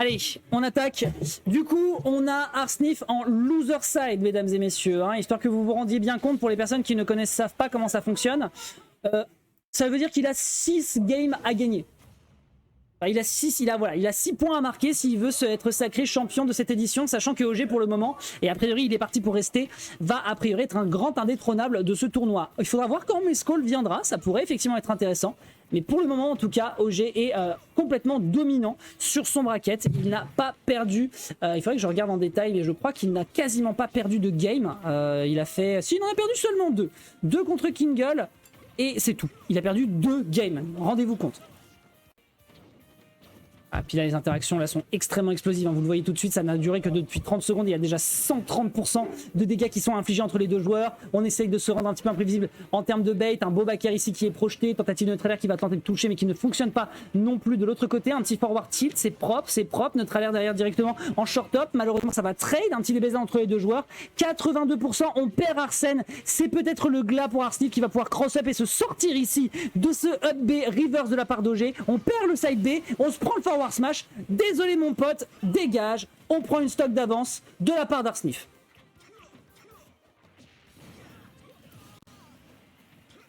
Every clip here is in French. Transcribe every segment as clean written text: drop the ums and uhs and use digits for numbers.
Allez, on attaque. Du coup, on a Arsnif en loser side, mesdames et messieurs, hein, histoire que vous vous rendiez bien compte pour les personnes qui ne savent pas comment ça fonctionne. Ça veut dire qu'il a 6 games à gagner. Enfin, il a 6 points à marquer s'il veut être sacré champion de cette édition, sachant que OG pour le moment, et a priori il est parti pour rester, va a priori être un grand indétrônable de ce tournoi. Il faudra voir quand Mescall viendra, ça pourrait effectivement être intéressant. Mais pour le moment, en tout cas, OG est complètement dominant sur son bracket. Il n'a pas perdu. Il faudrait que je regarde en détail, mais je crois qu'il n'a quasiment pas perdu de game. Il a fait... Si, il en a perdu seulement 2. 2 contre Kingle, et c'est tout. Il a perdu 2 games. Rendez-vous compte. Ah, puis là, les interactions là sont extrêmement explosives. Hein. Vous le voyez tout de suite, ça n'a duré que depuis 30 secondes. Il y a déjà 130% de dégâts qui sont infligés entre les deux joueurs. On essaye de se rendre un petit peu imprévisible en termes de bait. Un beau backer ici qui est projeté. Tentative de Neutralair qui va tenter de toucher mais qui ne fonctionne pas non plus de l'autre côté. Un petit forward tilt, c'est propre, c'est propre. Neutralair derrière directement en short top. Malheureusement, ça va trade. Un petit baiser entre les deux joueurs. 82%, on perd Arsène. C'est peut-être le glas pour Arsnif qui va pouvoir cross-up et se sortir ici de ce up B reverse de la part d'OG. On perd le side B. On se prend le forward smash. Désolé mon pote, dégage. On prend une stock d'avance de la part d'Arsnif.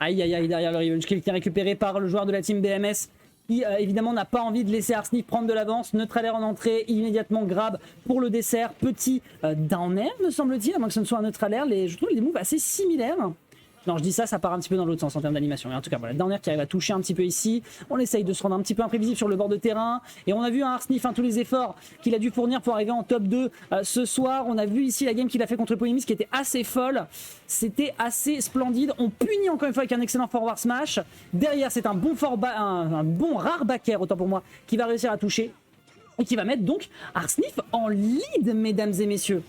Aïe aïe aïe, derrière le revenge kill qui est récupéré par le joueur de la team BMS qui évidemment n'a pas envie de laisser Arsnif prendre de l'avance. Neutralair en entrée, immédiatement grab pour le dessert. Petit down air me semble-t-il, à moins que ce ne soit un neutralair. Je trouve les moves assez similaires. Non, je dis ça, ça part un petit peu dans l'autre sens en termes d'animation. Mais en tout cas, voilà, dernière qui arrive à toucher un petit peu ici. On essaye de se rendre un petit peu imprévisible sur le bord de terrain. Et on a vu un Arsnif, tous les efforts qu'il a dû fournir pour arriver en top 2 ce soir. On a vu ici la game qu'il a fait contre Polémis qui était assez folle. C'était assez splendide. On punit encore une fois avec un excellent forward smash. Derrière, c'est un bon rare backer, autant pour moi, qui va réussir à toucher. Et qui va mettre donc Arsnif en lead, mesdames et messieurs.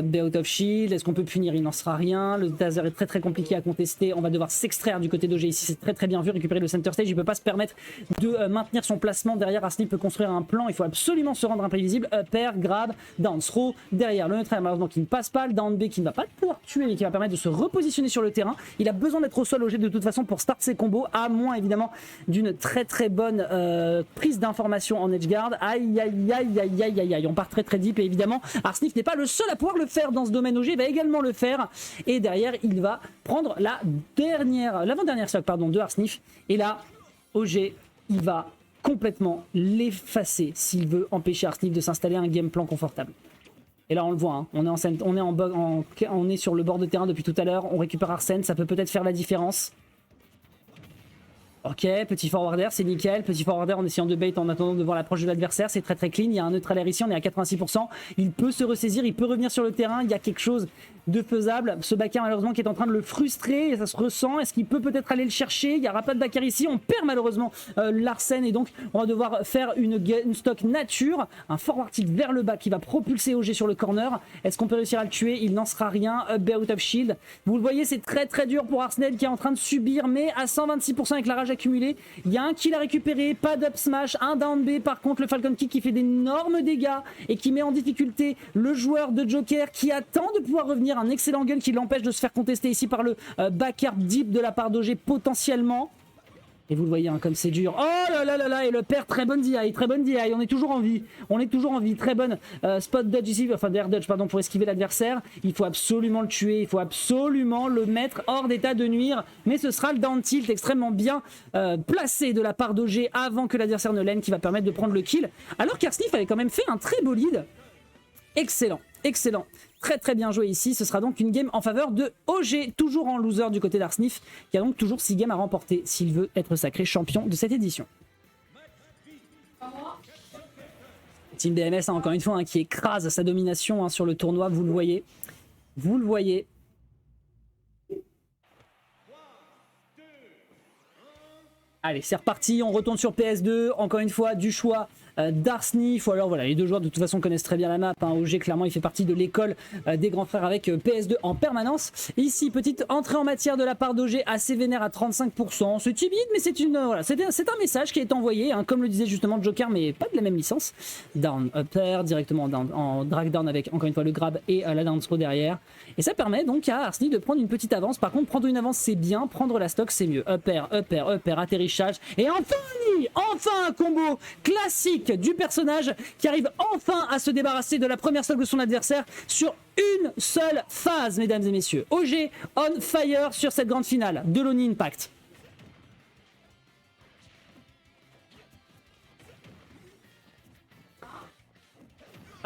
B out of shield, est-ce qu'on peut punir? Il n'en sera rien. Le taser est très très compliqué à contester. On va devoir s'extraire du côté d'OG ici. C'est très très bien vu. Récupérer le center stage. Il ne peut pas se permettre de maintenir son placement. Derrière, Arsnif peut construire un plan. Il faut absolument se rendre imprévisible. Up air, grab, down throw. Derrière, le neutre malheureusement qui ne passe pas. Le down B qui ne va pas pouvoir tuer mais qui va permettre de se repositionner sur le terrain. Il a besoin d'être au sol OG de toute façon pour start ses combos. À moins évidemment d'une très très bonne prise d'information en edge guard. Aïe aïe aïe aïe aïe aïe aïe. On part très très deep et évidemment Arsnif n'est pas le seul à pouvoir le faire dans ce domaine. OG va également le faire et derrière il va prendre l'avant-dernière stock de Arsnif et là OG il va complètement l'effacer s'il veut empêcher Arsnif de s'installer un game plan confortable. Et là on le voit, hein, on est sur le bord de terrain depuis tout à l'heure, on récupère Arsène, ça peut peut-être faire la différence. Ok, petit forwarder, c'est nickel. Petit forwarder en essayant de bait en attendant de voir l'approche de l'adversaire. C'est très très clean. Il y a un neutralaire ici, on est à 86%. Il peut se ressaisir, il peut revenir sur le terrain. Il y a quelque chose de faisable. Ce backer malheureusement qui est en train de le frustrer. Et ça se ressent. Est-ce qu'il peut peut-être aller le chercher? Il n'y aura pas de backer ici. On perd malheureusement l'Arsène. Et donc on va devoir faire une stock nature. Un forward tilt vers le bas qui va propulser OG sur le corner. Est-ce qu'on peut réussir à le tuer? Il n'en sera rien. Up B out of shield. Vous le voyez, c'est très très dur pour Arsenal qui est en train de subir. Mais à 126% avec la rage accumulé. Il y a un kill à récupérer, pas d'up smash, un down B par contre le Falcon Kick qui fait d'énormes dégâts et qui met en difficulté le joueur de Joker qui attend de pouvoir revenir, un excellent gun qui l'empêche de se faire contester ici par le backer deep de la part d'OG potentiellement. Et vous le voyez, hein, comme c'est dur. Oh là là là là, et le père, très bonne DI, on est toujours en vie. Très bonne spot dodge ici, enfin air dodge pardon, pour esquiver l'adversaire. Il faut absolument le tuer, il faut absolument le mettre hors d'état de nuire. Mais ce sera le down tilt extrêmement bien placé de la part d'OG avant que l'adversaire ne l'aine qui va permettre de prendre le kill. Alors qu'Arsnif avait quand même fait un très beau lead. Excellent, excellent. Très très bien joué ici, ce sera donc une game en faveur de OG, toujours en loser du côté d'Arsnif, qui a donc toujours 6 games à remporter s'il veut être sacré champion de cette édition. Team BMS, hein, encore une fois, hein, qui écrase sa domination sur le tournoi, vous le voyez. Vous le voyez. Allez, c'est reparti, on retourne sur PS2, encore une fois, du choix d'Arsnif. Alors voilà, les deux joueurs de toute façon connaissent très bien la map. OG, clairement, il fait partie de l'école des grands frères avec PS2 en permanence. Ici, petite entrée en matière de la part d'OG, assez vénère à 35%. C'est timide, mais c'est un message qui est envoyé, hein, comme le disait justement Joker, mais pas de la même licence. Down, up air, directement down, en drag down avec, encore une fois, le grab et la down throw derrière. Et ça permet donc à Arsnif de prendre une petite avance. Par contre, prendre une avance, c'est bien. Prendre la stock, c'est mieux. Up air, atterri charge. Et enfin un combo classique du personnage qui arrive enfin à se débarrasser de la première stock de son adversaire sur une seule phase, mesdames et messieurs. OG on fire sur cette grande finale de l'Oni Impact.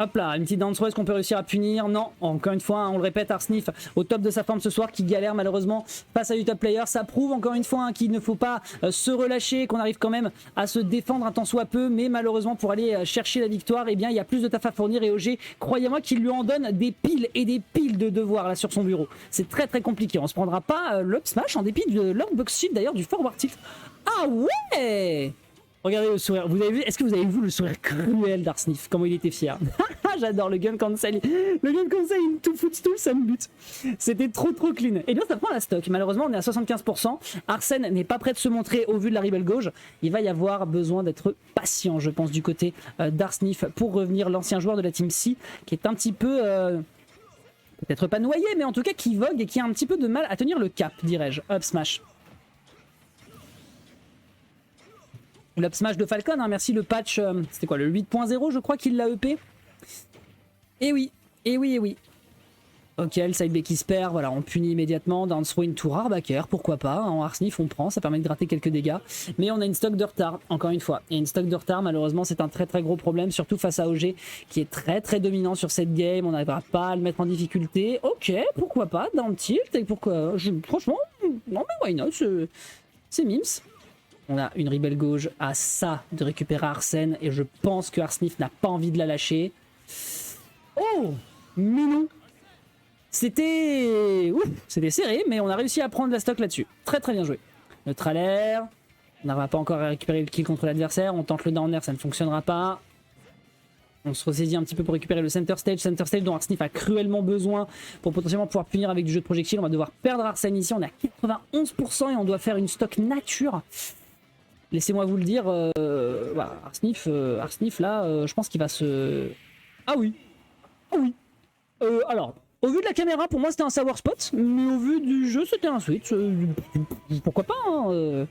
Hop là, une petite down throw, est-ce qu'on peut réussir à punir? Non, encore une fois, hein, on le répète, Arsnif au top de sa forme ce soir, qui galère malheureusement face à du top player. Ça prouve encore une fois hein, qu'il ne faut pas se relâcher, qu'on arrive quand même à se défendre un tant soit peu, mais malheureusement pour aller chercher la victoire, eh bien il y a plus de taf à fournir et OG, croyez-moi qu'il lui en donne des piles et des piles de devoirs là sur son bureau. C'est très très compliqué, on se prendra pas l'up smash en dépit de l'unbox shift d'ailleurs du forward tilt. Ah ouais! Regardez le sourire, vous avez vu, est-ce que vous avez vu le sourire cruel d'Arsnif, comment il était fier. J'adore le gun cancel, le gun cancel in two footstool, ça me bute. C'était trop clean. Et bien ça prend la stock, malheureusement on est à 75%, Arsène n'est pas prêt de se montrer au vu de la Rebel gauche, il va y avoir besoin d'être patient je pense du côté d'Arsnif pour revenir l'ancien joueur de la team C, qui est un petit peu, peut-être pas noyé, mais en tout cas qui vogue et qui a un petit peu de mal à tenir le cap, dirais-je. Up smash. L'up smash de Falcon, hein, merci le patch, c'était quoi, le 8.0 je crois qu'il l'a EP. Et oui. Ok, le side B qui se perd, voilà, on punit immédiatement, down throw into rare backer, pourquoi pas, en Arsnif on prend, ça permet de gratter quelques dégâts, mais on a une stock de retard, encore une fois, et une stock de retard malheureusement c'est un très gros problème, surtout face à OG qui est très dominant sur cette game, on n'arrivera pas à le mettre en difficulté, ok, pourquoi pas, down tilt, et pourquoi, franchement, non mais why not, c'est mims. On a une Rebel gauche à ça de récupérer Arsène et je pense que Arsnif n'a pas envie de la lâcher. Oh, mais non. C'était serré, mais on a réussi à prendre la stock là-dessus. Très bien joué. Neutral air. On n'arriva pas encore à récupérer le kill contre l'adversaire. On tente le down air, ça ne fonctionnera pas. On se ressaisit un petit peu pour récupérer le center stage dont Arsnif a cruellement besoin pour potentiellement pouvoir punir avec du jeu de projectile. On va devoir perdre Arsène ici. On est à 91% et on doit faire une stock nature. Laissez-moi vous le dire, voilà, Arsnif là, je pense qu'il va se... Ah oui. Alors, au vu de la caméra, pour moi c'était un sour spot, mais au vu du jeu c'était un switch. Pourquoi pas hein,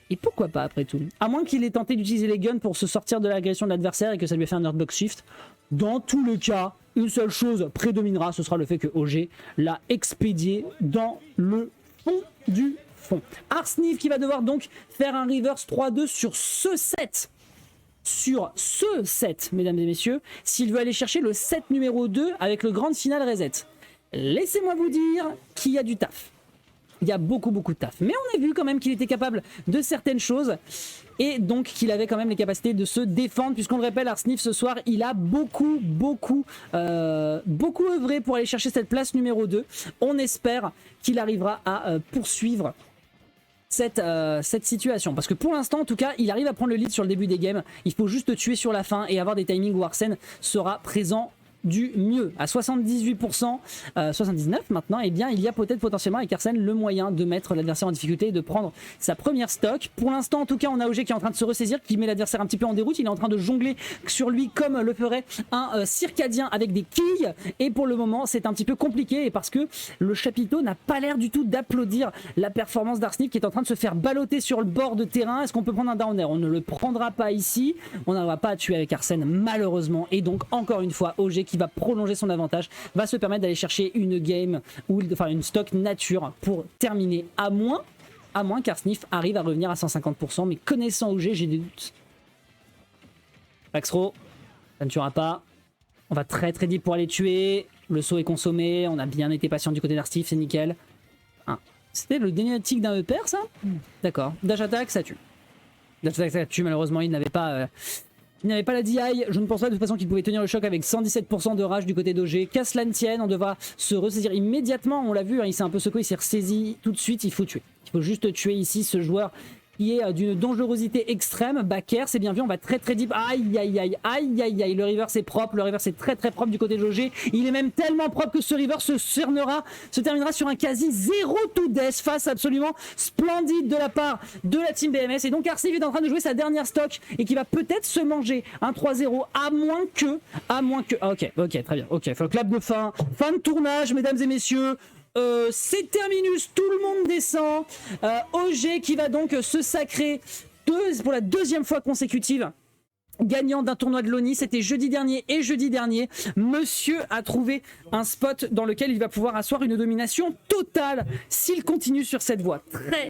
et pourquoi pas après tout. À moins qu'il ait tenté d'utiliser les guns pour se sortir de l'agression de l'adversaire et que ça lui ait fait un earthbox shift. Dans tous les cas, une seule chose prédominera, ce sera le fait que OG l'a expédié dans le fond du fond. Arsnif qui va devoir donc faire un reverse 3-2 sur ce set. Sur ce set, mesdames et messieurs, s'il veut aller chercher le set numéro 2 avec le grand final reset. Laissez-moi vous dire qu'il y a du taf. Il y a beaucoup de taf. Mais on a vu quand même qu'il était capable de certaines choses. Et donc qu'il avait quand même les capacités de se défendre. Puisqu'on le rappelle, Arsnif ce soir, il a beaucoup œuvré pour aller chercher cette place numéro 2. On espère qu'il arrivera à poursuivre cette situation, parce que pour l'instant en tout cas il arrive à prendre le lead sur le début des games, il faut juste tuer sur la fin et avoir des timings où Arsène sera présent du mieux. À 78%, 79 maintenant, et eh bien il y a peut-être potentiellement avec Arsène le moyen de mettre l'adversaire en difficulté et de prendre sa première stock. Pour l'instant en tout cas on a OG qui est en train de se ressaisir, qui met l'adversaire un petit peu en déroute, il est en train de jongler sur lui comme le ferait un circadien avec des quilles, et pour le moment c'est un petit peu compliqué, et parce que le chapiteau n'a pas l'air du tout d'applaudir la performance d'Arsnif qui est en train de se faire balloter sur le bord de terrain. Est-ce qu'on peut prendre un down air? On ne le prendra pas ici, on n'arrivera pas à tuer avec Arsène malheureusement, et donc encore une fois OG qui va prolonger son avantage, va se permettre d'aller chercher une game ou enfin une stock nature pour terminer, à moins qu'Arsnif arrive à revenir à 150%, mais connaissant OG j'ai des doutes. Paxro, ça ne tuera pas, on va très deep pour aller tuer, le saut est consommé, on a bien été patient du côté d'Arsnif, c'est nickel. Ah, c'était le dénéatique d'un EPR ça? D'accord, dash attack ça tue. Dash attack ça tue, malheureusement il n'avait pas... Il n'avait pas la DI, je ne pense pas de toute façon qu'il pouvait tenir le choc avec 117% de rage du côté d'OG. Qu'à cela ne tienne, on devra se ressaisir immédiatement, on l'a vu, hein, il s'est un peu secoué, il s'est ressaisi tout de suite, il faut tuer. Il faut juste tuer ici ce joueur qui est d'une dangerosité extrême. Backer, c'est bien vu, on va très deep. Aïe, le river c'est propre, le river c'est très propre du côté de OG. Il est même tellement propre que ce river se terminera sur un quasi 0 to death face absolument splendide de la part de la team BMS. Et donc Arsnif est en train de jouer sa dernière stock et qui va peut-être se manger un 3-0 à moins que... Ok, très bien, ok, faut le clap de fin de tournage, mesdames et messieurs. c'est terminus, tout le monde descend. OG qui va donc se sacrer pour la deuxième fois consécutive gagnant d'un tournoi de l'ONI. C'était jeudi dernier et jeudi dernier. Monsieur a trouvé un spot dans lequel il va pouvoir asseoir une domination totale s'il continue sur cette voie. Très